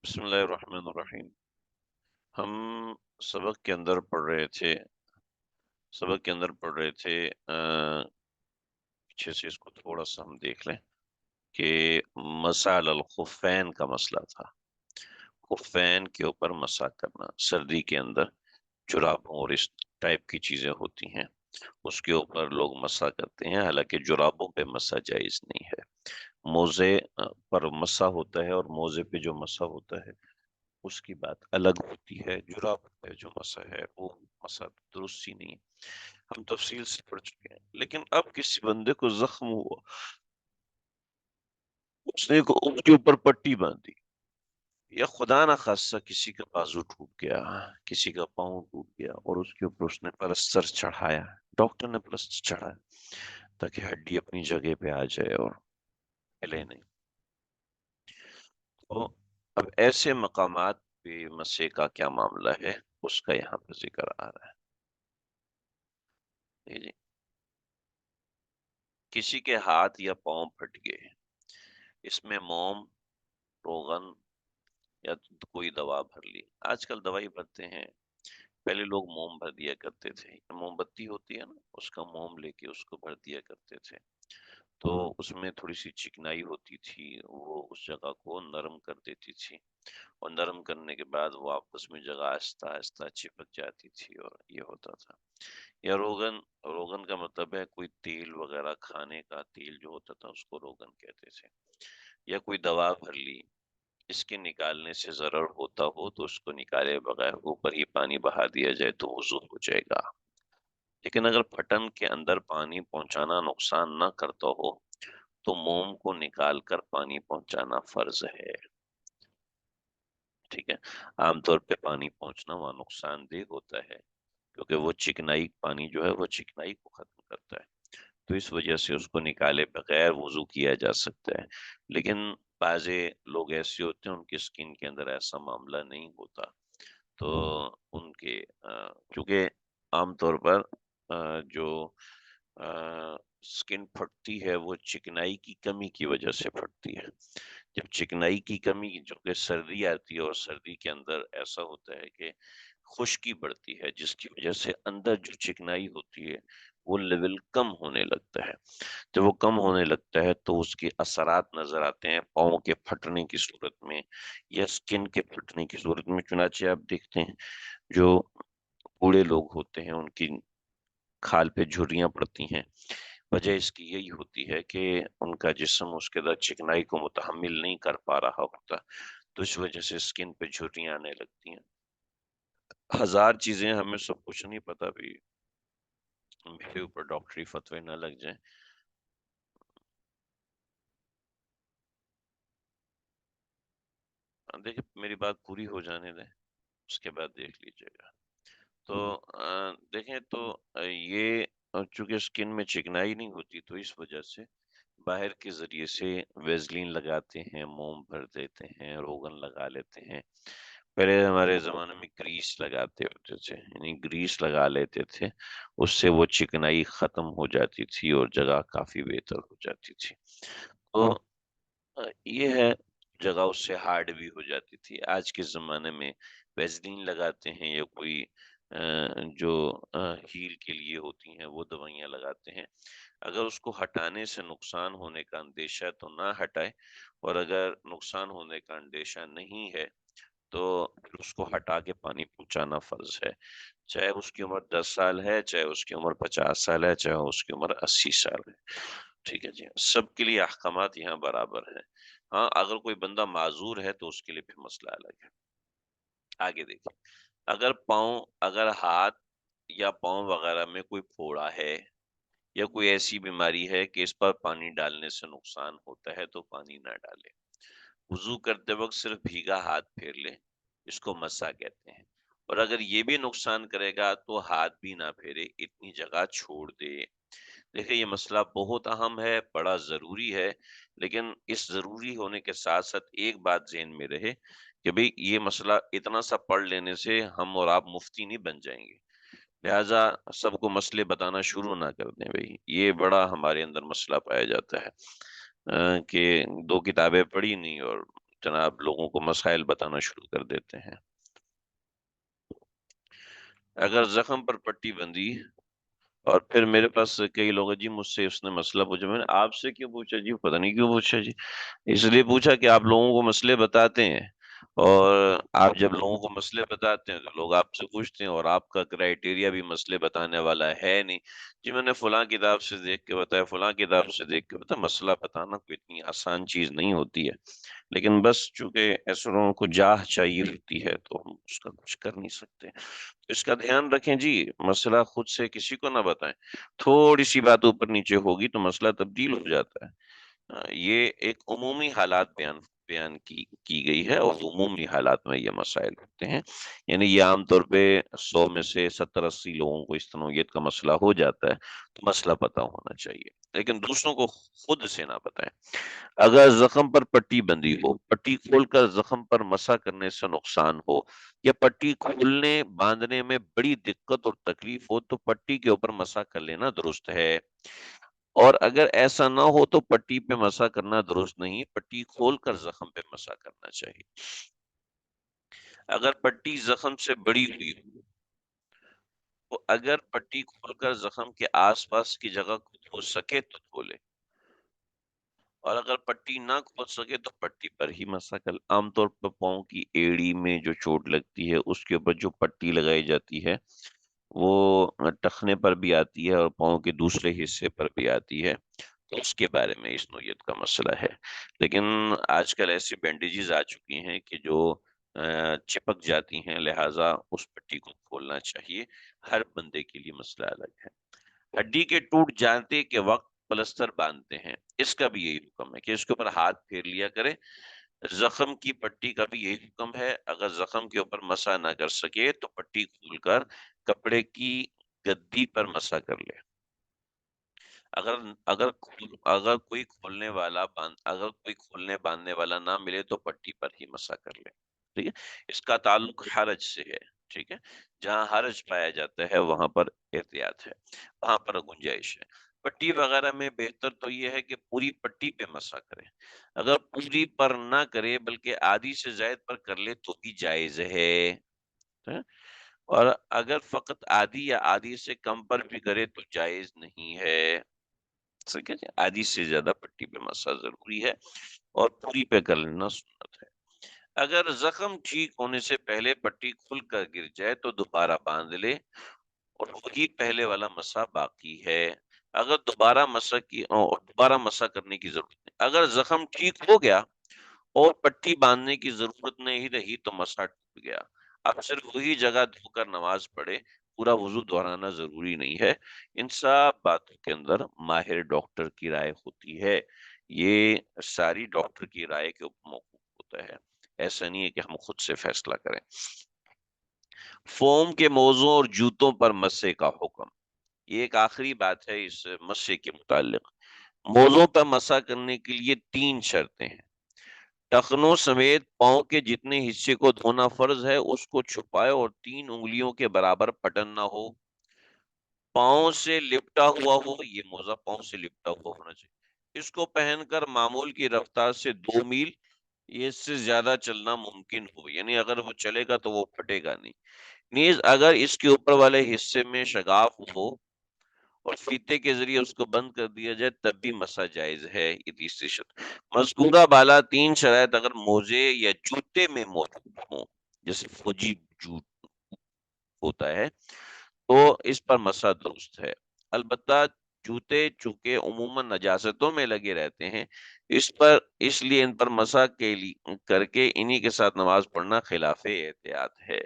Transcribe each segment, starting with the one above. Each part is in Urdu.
بسم اللہ الرحمن الرحیم۔ ہم سبق کے اندر پڑھ رہے تھے پیچھے سے اس کو تھوڑا سا ہم دیکھ لیں کہ مسح الخفین کا مسئلہ تھا۔ خفین کے اوپر مسح کرنا، سردی کے اندر جرابوں اور اس ٹائپ کی چیزیں ہوتی ہیں اس کے اوپر لوگ مسح کرتے ہیں، حالانکہ جرابوں پہ مسح جائز نہیں ہے۔ موزے پر مسح ہوتا ہے، اور موزے پہ جو مسح ہوتا ہے اس کی بات الگ ہوتی ہے۔ جراب پہ جو مسح ہے وہ مسح درست ہی نہیں ہے، ہم تفصیل سے پڑھ چکے ہیں۔ لیکن اب کسی بندے کو زخم ہوا، اس نے اس کے اوپر پٹی باندھی، یا خدا نہ خاصہ کسی کا بازو ٹوٹ گیا، کسی کا پاؤں ٹوٹ گیا، اور اس کے اوپر اس نے پلستر چڑھایا، ڈاکٹر نے پلستر چڑھایا تاکہ ہڈی اپنی جگہ پہ آ جائے اور ہلے نہیں۔ تو اب ایسے مقامات پہ مسح کا کیا معاملہ ہے، اس کا یہاں پہ ذکر آ رہا ہے۔ جی، کسی کے ہاتھ یا پاؤں پھٹ گئے، اس میں موم، روغن یا کوئی دوا بھر لی۔ آج کل دوائی بھرتے ہیں، پہلے لوگ موم بھر دیا کرتے تھے، موم بتی ہوتی ہے نا، اس کا موم لے کے اس کو بھر دیا کرتے تھے، تو اس میں تھوڑی سی چکنائی ہوتی تھی، وہ اس جگہ کو نرم کر دیتی تھی، اور نرم کرنے کے بعد وہ آپس میں جگہ آہستہ آہستہ چپک جاتی تھی، اور یہ ہوتا تھا۔ یا روغن، روغن کا مطلب ہے کوئی تیل وغیرہ، کھانے کا تیل جو ہوتا تھا اس کو روغن کہتے تھے۔ یا کوئی دوا بھر لی، اس کے نکالنے سے ضرر ہوتا ہو تو اس کو نکالے بغیر اوپر ہی پانی بہا دیا جائے تو وضو ہو جائے گا۔ لیکن اگر پھٹن کے اندر پانی پہنچانا نقصان نہ کرتا ہو تو موم کو نکال کر پانی پہنچانا فرض ہے۔ ٹھیک ہے، عام طور پہ پانی پہنچنا وہاں نقصان دہ ہوتا ہے، کیونکہ وہ چکنائی، پانی جو ہے وہ چکنائی کو ختم کرتا ہے، تو اس وجہ سے اس کو نکالے بغیر وضو کیا جا سکتا ہے۔ لیکن بعض لوگ ایسے ہوتے ہیں ان کی سکن کے اندر ایسا معاملہ نہیں ہوتا، تو ان کے چونکہ عام طور پر جو سکن پھٹتی ہے وہ چکنائی کی کمی کی وجہ سے پھٹتی ہے۔ جب چکنائی کی کمی، جو کہ سردی آتی ہے اور سردی کے اندر ایسا ہوتا ہے کہ خشکی بڑھتی ہے، جس کی وجہ سے اندر جو چکنائی ہوتی ہے وہ لیول کم ہونے لگتا ہے۔ جب وہ کم ہونے لگتا ہے تو اس کے اثرات نظر آتے ہیں پاؤں کے پھٹنے کی صورت میں یا سکن کے پھٹنے کی صورت میں۔ چنانچہ آپ دیکھتے ہیں جو بوڑھے لوگ ہوتے ہیں ان کی کھال پہ جھریاں پڑتی ہیں، وجہ اس کی یہی ہوتی ہے کہ ان کا جسم اس کے اندر چکنائی کو متحمل نہیں کر پا رہا ہوتا، تو اس وجہ سے سکن پہ جھریاں آنے لگتی ہیں۔ ہزار چیزیں، ہمیں سب کچھ نہیں پتا بھی، میرے اوپر ڈاکٹری فتوے نہ لگ جائیں۔ دیکھیں میری بات پوری ہو جانے دیں، اس کے بعد دیکھ لیجیے گا۔ تو دیکھیں تو یہ چونکہ سکن میں چکنائی نہیں ہوتی تو اس وجہ سے باہر کے ذریعے سے ویزلین لگاتے ہیں، موم بھر دیتے ہیں، روغن لگا لیتے ہیں۔ پہلے ہمارے زمانے میں گریس لگاتے ہوتے تھے، یعنی گریس لگا لیتے تھے، اس سے وہ چکنائی ختم ہو جاتی تھی اور جگہ کافی بہتر ہو جاتی تھی۔ تو یہ ہے، جگہ اس سے ہارڈ بھی ہو جاتی تھی۔ آج کے زمانے میں ویزلین لگاتے ہیں، یا کوئی جو ہیل کے لیے ہوتی ہیں وہ دوائیاں لگاتے ہیں۔ اگر اس کو ہٹانے سے نقصان ہونے کا اندیشہ ہے تو نہ ہٹائے، اور اگر نقصان ہونے کا اندیشہ نہیں ہے تو پھر اس کو ہٹا کے پانی پہنچانا فرض ہے، چاہے اس کی عمر 10 سال ہے، چاہے اس کی عمر 50 سال ہے، چاہے اس کی عمر 80 سال ہے۔ ٹھیک ہے جی، سب کے لیے احکامات یہاں برابر ہیں۔ ہاں، اگر کوئی بندہ معذور ہے تو اس کے لیے پھر مسئلہ الگ ہے۔ آگے دیکھیں، اگر ہاتھ یا پاؤں وغیرہ میں کوئی پھوڑا ہے یا کوئی ایسی بیماری ہے کہ اس پر پانی ڈالنے سے نقصان ہوتا ہے تو پانی نہ ڈالے۔ وضو کرتے وقت صرف بھیگا ہاتھ پھیر لے، اس کو مسح کہتے ہیں۔ اور اگر یہ بھی نقصان کرے گا تو ہاتھ بھی نہ پھیرے، اتنی جگہ چھوڑ دے۔ دیکھیں یہ مسئلہ بہت اہم ہے، بڑا ضروری ہے، لیکن اس ضروری ہونے کے ساتھ ساتھ ایک بات ذہن میں رہے کہ بھئی یہ مسئلہ اتنا سا پڑھ لینے سے ہم اور آپ مفتی نہیں بن جائیں گے، لہٰذا سب کو مسئلے بتانا شروع نہ کر دیں۔ بھئی یہ بڑا ہمارے اندر مسئلہ پایا جاتا ہے کہ دو کتابیں پڑھی نہیں اور جناب لوگوں کو مسائل بتانا شروع کر دیتے ہیں. اگر زخم پر پٹی بندھی اور پھر میرے پاس کئی لوگ ہیں، جی مجھ سے اس نے مسئلہ پوچھا، میں نے آپ سے کیوں پوچھا جی؟ پتہ نہیں کیوں پوچھا جی. اس لیے پوچھا کہ آپ لوگوں کو مسئلے بتاتے ہیں، اور آپ جب لوگوں کو مسئلے بتاتے ہیں تو لوگ آپ سے پوچھتے ہیں، اور آپ کا کرائیٹیریا بھی مسئلے بتانے والا ہے نہیں. جی میں نے فلاں کتاب سے دیکھ کے بتایا، فلاں کتاب سے دیکھ کے بتایا. مسئلہ بتانا کوئی اتنی آسان چیز نہیں ہوتی ہے، لیکن بس چونکہ ایسے لوگوں کو جاہ چاہیے ہوتی ہے تو ہم اس کا کچھ کر نہیں سکتے. اس کا دھیان رکھیں جی، مسئلہ خود سے کسی کو نہ بتائیں. تھوڑی سی بات اوپر نیچے ہوگی تو مسئلہ تبدیل ہو جاتا ہے. یہ ایک عمومی حالات بیان کی گئی ہے، اور عمومی حالات میں یہ مسائل ہوتے ہیں. یعنی یہ عام طور پہ 100 میں سے 70-80 لوگوں کو اس نوعیت کا مسئلہ ہو جاتا ہے، تو مسئلہ پتہ ہونا چاہیے، لیکن دوسروں کو خود سے نہ بتائیں. اگر زخم پر پٹی بندھی ہو، پٹی کھول کر زخم پر مسح کرنے سے نقصان ہو، یا پٹی کھولنے باندھنے میں بڑی دقت اور تکلیف ہو، تو پٹی کے اوپر مسح کر لینا درست ہے. اور اگر ایسا نہ ہو تو پٹی پہ مسح کرنا درست نہیں، پٹی کھول کر زخم پہ مسح کرنا چاہیے. اگر پٹی زخم سے بڑی ہوئی تو اگر پٹی کھول کر زخم کے آس پاس کی جگہ کو دھو سکے تو دھو لے، اور اگر پٹی نہ کھول سکے تو پٹی پر ہی مسح کر. عام طور پر پاؤں کی ایڑی میں جو چوٹ لگتی ہے اس کے اوپر جو پٹی لگائی جاتی ہے وہ ٹخنے پر بھی آتی ہے اور پاؤں کے دوسرے حصے پر بھی آتی ہے، تو اس کے بارے میں اس نوعیت کا مسئلہ ہے. لیکن آج کل ایسی بینڈیجز آ چکی ہیں کہ جو چپک جاتی ہیں، لہٰذا اس پٹی کو کھولنا چاہیے. ہر بندے کے لیے مسئلہ الگ ہے. ہڈی کے ٹوٹ جانے کے وقت پلستر باندھتے ہیں، اس کا بھی یہی حکم ہے کہ اس کے اوپر ہاتھ پھیر لیا کرے. زخم کی پٹی کا بھی یہی حکم ہے، اگر زخم کے اوپر مسح نہ کر سکے تو پٹی کھول کر کپڑے کی گدی پر مسح کر لے. اگر اگر کوئی کھولنے باندھنے والا نہ ملے تو پٹی پر ہی مسح کر لے. ٹھیک ہے، اس کا تعلق حرج سے ہے. ٹھیک ہے، جہاں حرج پایا جاتا ہے وہاں پر احتیاط ہے، وہاں پر گنجائش ہے. پٹی وغیرہ میں بہتر تو یہ ہے کہ پوری پٹی پہ مسح کرے. اگر پوری پر نہ کرے بلکہ آدھی سے زائد پر کر لے تو بھی جائز ہے. ہاں؟ اور اگر فقط آدھی یا آدھی سے کم پر بھی کرے تو جائز نہیں ہے. ٹھیک ہے جی، آدھی سے زیادہ پٹی پہ مسح ضروری ہے، اور پوری پہ کر لینا سنت ہے. اگر زخم ٹھیک ہونے سے پہلے پٹی کھل کر گر جائے تو دوبارہ باندھ لے، اور وہی پہلے والا مسح باقی ہے. اگر دوبارہ مسح کرنے کی ضرورت نہیں. اگر زخم ٹھیک ہو گیا اور پٹی باندھنے کی ضرورت نہیں رہی تو مسح ٹوٹ گیا. اب صرف وہی جگہ دھو کر نماز پڑھے، پورا وضو دہرانا ضروری نہیں ہے. ان سب باتوں کے اندر ماہر ڈاکٹر کی رائے ہوتی ہے. یہ ساری ڈاکٹر کی رائے کے اوپر موقوف ہوتا ہے، ایسا نہیں ہے کہ ہم خود سے فیصلہ کریں. فوم کے موزوں اور جوتوں پر مسح کا حکم، یہ ایک آخری بات ہے اس مسح کے متعلق. موزوں پر مسح کرنے کے لیے 3 شرطیں ہیں. ٹخنوں سمیت پاؤں کے جتنے حصے کو دھونا فرض ہے اس کو چھپائے اور 3 انگلیوں کے برابر پٹن نہ ہو. پاؤں سے لپٹا ہوا ہو، یہ موزہ پاؤں سے لپٹا ہوا ہونا چاہیے. اس کو پہن کر معمول کی رفتار سے 2 میل یہ اس سے زیادہ چلنا ممکن ہو، یعنی اگر وہ چلے گا تو وہ پھٹے گا نہیں. نیز اگر اس کے اوپر والے حصے میں شگاف ہو اور فیتے کے ذریعے اس کو بند کر دیا جائے تب بھی مسح جائز ہے. یہ تیسری شرط. مذکورہ بالا 3 شرائط اگر موزے یا جوتے میں موجود ہوں، جیسے فوجی جوت ہوتا ہے، تو اس پر مسح درست ہے. البتہ جوتے چونکہ عموماً نجاستوں میں لگے رہتے ہیں، اس لیے ان پر مسح کر کے انہی کے ساتھ نماز پڑھنا خلاف احتیاط ہے.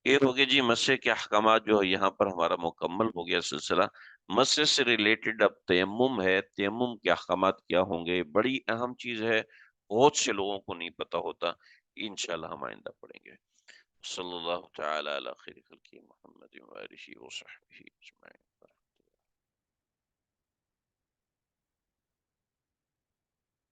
یہ ہو گیا جی مسح کے احکامات، جو یہاں پر ہمارا مکمل ہو گیا سلسلہ. مسح سے ریلیٹڈ اب تیمم ہے. تیمم کے احکامات کیا ہوں گے؟ بڑی اہم چیز ہے، بہت سے لوگوں کو نہیں پتا ہوتا. انشاءاللہ ہم آئندہ پڑھیں گے. صلی اللہ تعالی علی خیر خلقہ محمد و آلہ و صحبہ اجمعین.